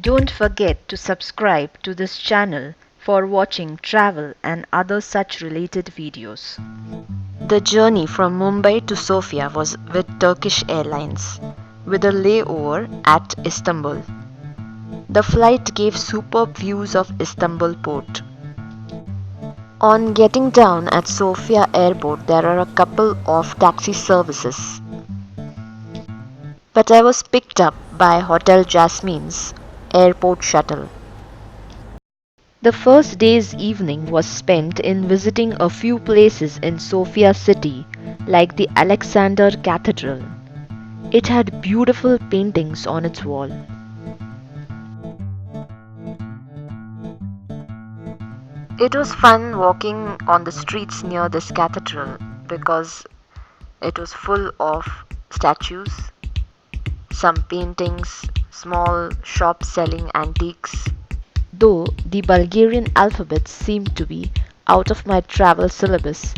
Don't forget to subscribe to this channel for watching travel and other such related videos. The journey from Mumbai to Sofia was with Turkish Airlines, with a layover at Istanbul. The flight gave superb views of Istanbul port. On getting down at Sofia airport, there are a couple of taxi services. But I was picked up by Hotel Jasmine's airport shuttle. The first day's evening was spent in visiting a few places in Sofia city, like the Alexander Cathedral. It had beautiful paintings on its wall. It was fun walking on the streets near this cathedral because it was full of statues, some paintings, small shops selling antiques. Though the Bulgarian alphabet seemed to be out of my travel syllabus,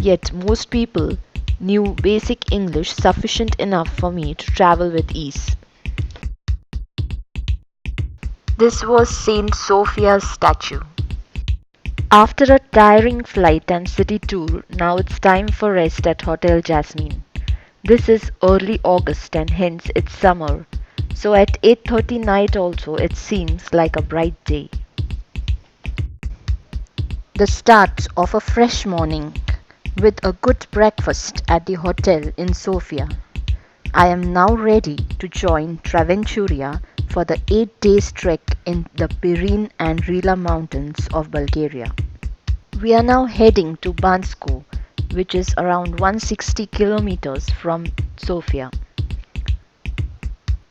yet most people knew basic English sufficient enough for me to travel with ease. This was Saint Sophia's statue. After a tiring flight and city tour, now it's time for rest at Hotel Jasmine. This is early August and hence it's summer, so at 8:30 night also it seems like a bright day. The start of a fresh morning with a good breakfast at the hotel in Sofia. I am now ready to join Traventuria for the 8 days trek in the Pirin and Rila Mountains of Bulgaria. We are now heading to Bansko, which is around 160 kilometers from Sofia.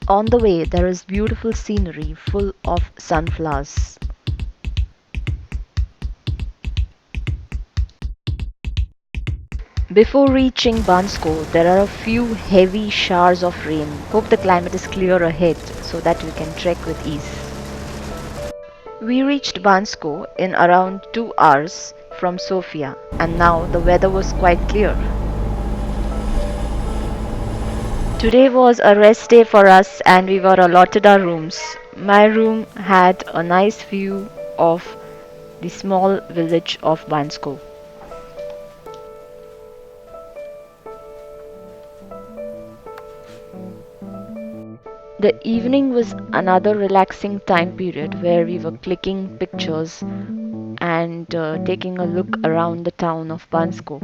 On the way there is beautiful scenery full of sunflowers. Before reaching Bansko, there are a few heavy showers of rain. Hope the climate is clear ahead so that we can trek with ease. We reached Bansko in around 2 hours from Sofia, and now the weather was quite clear. Today was a rest day for us and we were allotted our rooms. My room had a nice view of the small village of Bansko. The evening was another relaxing time period where we were clicking pictures and taking a look around the town of Bansko.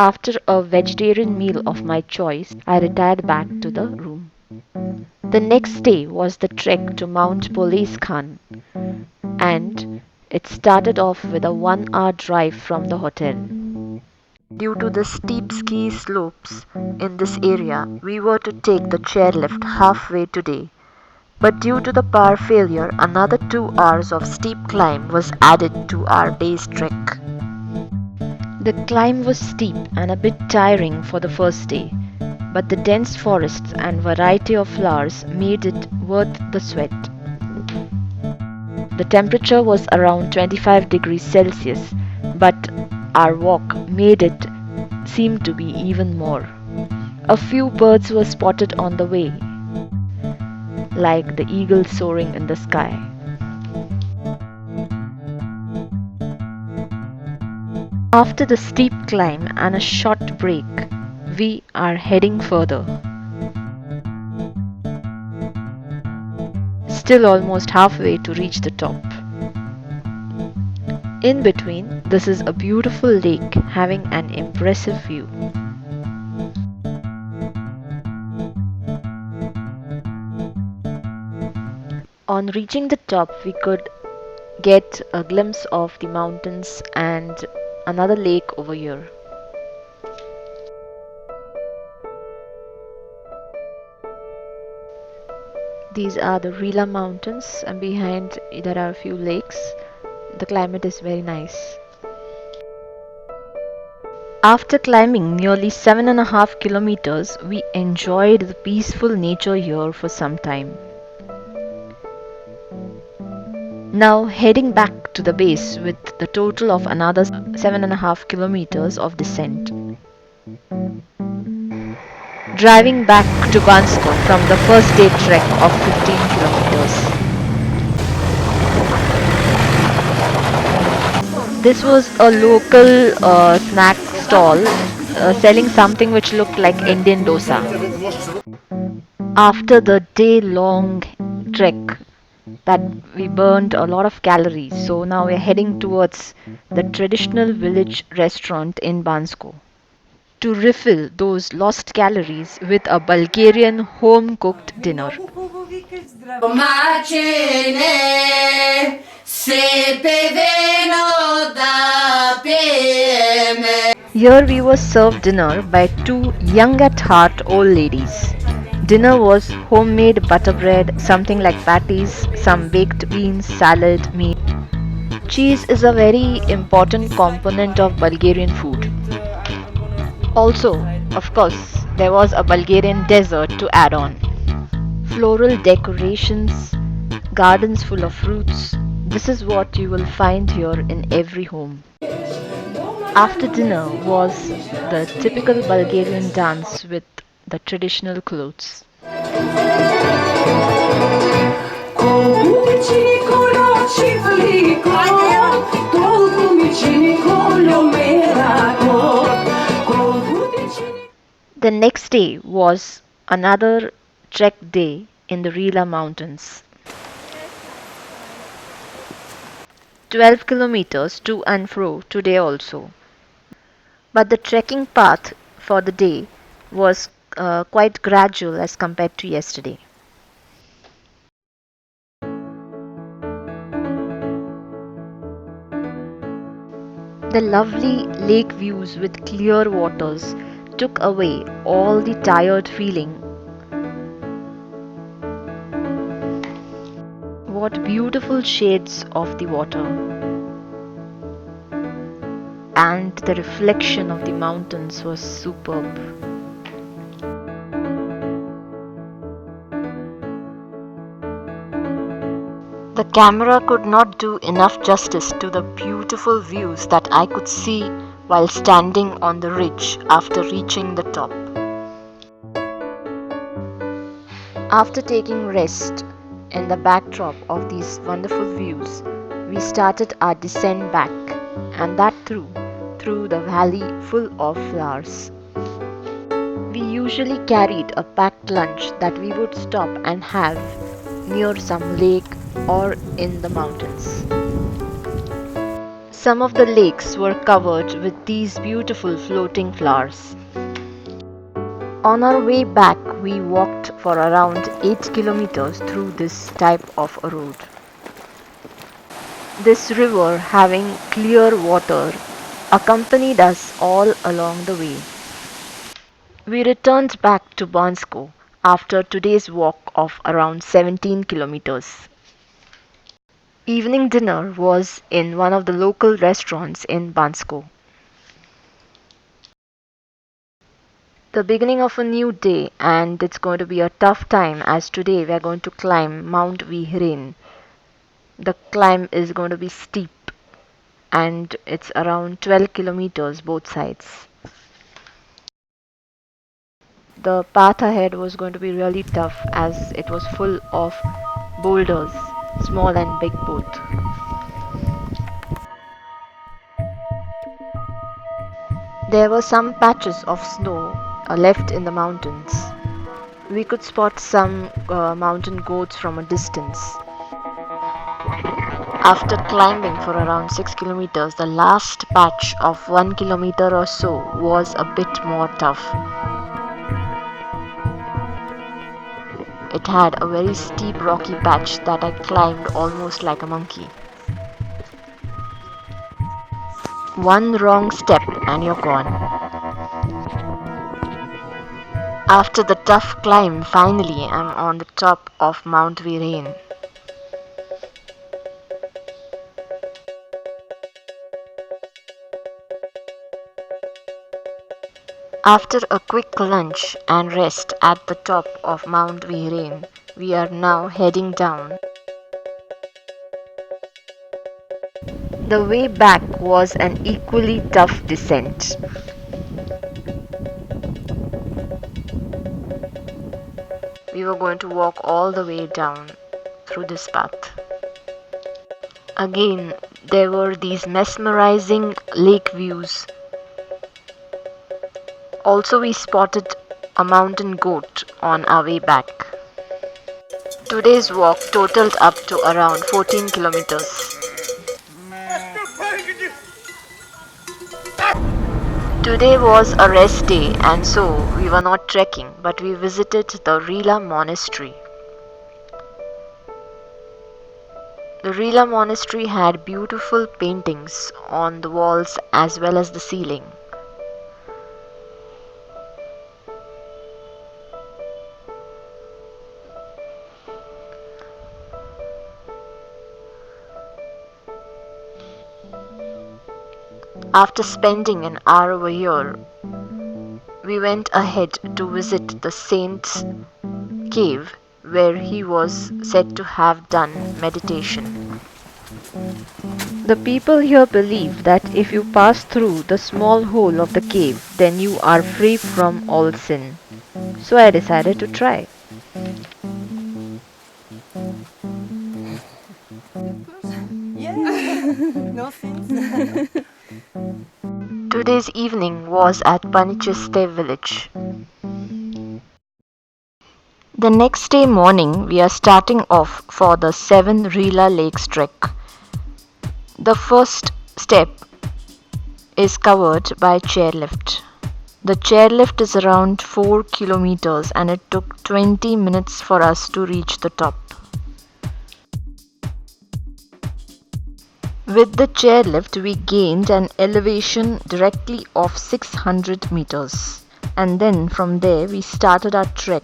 After a vegetarian meal of my choice, I retired back to the room. The next day was the trek to Mount Police Khan, and it started off with a 1 hour drive from the hotel. Due to the steep ski slopes in this area, we were to take the chairlift halfway today. But due to the power failure, another 2 hours of steep climb was added to our day's trek. The climb was steep and a bit tiring for the first day, but the dense forests and variety of flowers made it worth the sweat. The temperature was around 25 degrees Celsius, but our walk made it seem to be even more. A few birds were spotted on the way, like the eagle soaring in the sky. After the steep climb and a short break, we are heading further. Still almost halfway to reach the top. In between, this is a beautiful lake having an impressive view. On reaching the top, we could get a glimpse of the mountains and another lake over here. These are the Rila Mountains, and behind there are a few lakes. The climate is very nice. After climbing nearly 7.5 kilometers, we enjoyed the peaceful nature here for some time. Now heading back to the base with the total of another 7.5 kilometers of descent. driving back to Bansko from the first day trek of 15 kilometers. This was a local snack stall selling something which looked like Indian dosa. After the day long trek that we burned a lot of calories, so now we're heading towards the traditional village restaurant in Bansko to refill those lost calories with a Bulgarian home cooked dinner. Here we were served dinner by two young at heart old ladies. Dinner was homemade butter bread, something like patties, some baked beans, salad, meat. Cheese is a very important component of Bulgarian food. Also, of course, there was a Bulgarian dessert to add on. Floral decorations, gardens full of fruits. This is what you will find here in every home. After dinner was the typical Bulgarian dance with the traditional clothes. The next day was another trek day in the Rila Mountains. 12 kilometers to and fro today also. But the trekking path for the day was quite gradual as compared to yesterday. The lovely lake views with clear waters took away all the tired feeling. What beautiful shades of the water, and the reflection of the mountains was superb. The camera could not do enough justice to the beautiful views that I could see while standing on the ridge after reaching the top. After taking rest in the backdrop of these wonderful views, we started our descent back, and that through the valley full of flowers. We usually carried a packed lunch that we would stop and have near some lake or in the mountains. Some of the lakes were covered with these beautiful floating flowers. On our way back, we walked for around 8 kilometers through this type of a road. This river, having clear water, accompanied us all along the way. We returned back to Bansko after today's walk of around 17 kilometers. Evening dinner was in one of the local restaurants in Bansko. The beginning of a new day, and it's going to be a tough time as today we are going to climb Mount Pirin. The climb is going to be steep and it's around 12 kilometers both sides. The path ahead was going to be really tough as it was full of boulders, small and big both. There were some patches of snow left in the mountains. We could spot some mountain goats from a distance. After climbing for around 6 kilometers, the last patch of 1 kilometer or so was a bit more tough. It had a very steep rocky patch that I climbed almost like a monkey. One wrong step and you're gone. After the tough climb, finally I'm on the top of Mount Pirin. After a quick lunch and rest at the top of Mount Pirin, we are now heading down. The way back was an equally tough descent. were going to walk all the way down through this path. Again, there were these mesmerizing lake views. Also, we spotted a mountain goat on our way back. Today's walk totaled up to around 14 kilometers. Today was a rest day, and so we were not trekking, but we visited the Rila monastery. The Rila monastery had beautiful paintings on the walls as well as the ceiling. After spending an hour over here, we went ahead to visit the saint's cave where he was said to have done meditation. The people here believe that if you pass through the small hole of the cave, then you are free from all sin. So I decided to try. No sins. Today's evening was at Panichiste village. The next day morning, we are starting off for the 7 Rila Lakes trek. The first step is covered by chairlift. The chairlift is around 4 kilometers and it took 20 minutes for us to reach the top. With the chairlift, we gained an elevation directly of 600 meters, and then from there we started our trek.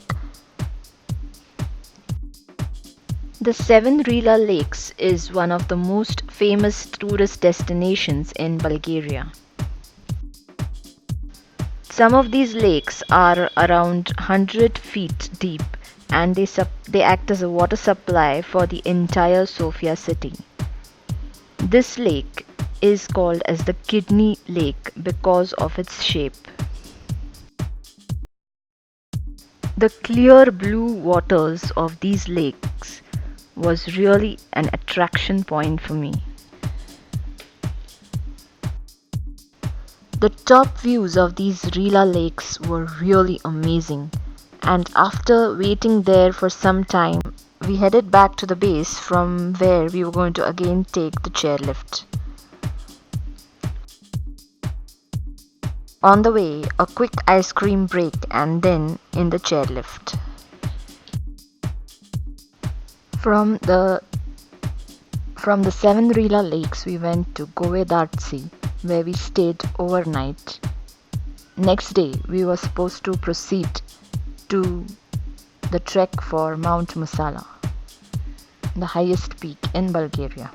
The 7 Rila Lakes is one of the most famous tourist destinations in Bulgaria. Some of these lakes are around 100 feet deep and they act as a water supply for the entire Sofia city. This lake is called as the Kidney Lake because of its shape. The clear blue waters of these lakes was really an attraction point for me. The top views of these Rila lakes were really amazing, and after waiting there for some time, we headed back to the base from where we were going to again take the chairlift. On the way, a quick ice cream break and then in the chairlift. From the 7 Rila lakes, we went to Govedartsi, where we stayed overnight. Next day, we were supposed to proceed to the trek for Mount Musala, the highest peak in Bulgaria.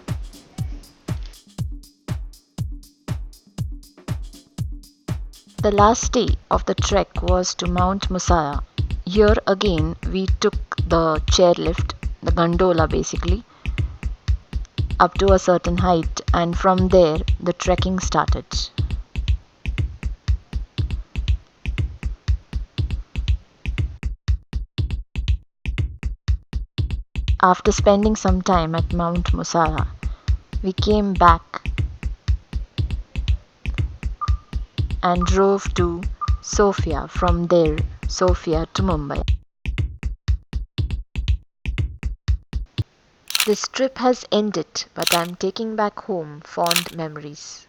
The last day of the trek was to Mount Musala. Here again, we took the chairlift, the gondola basically, up to a certain height, and from there the trekking started. After spending some time at Mount Musala, we came back and drove to Sofia, from there Sofia to Mumbai. This trip has ended, but I'm taking back home fond memories.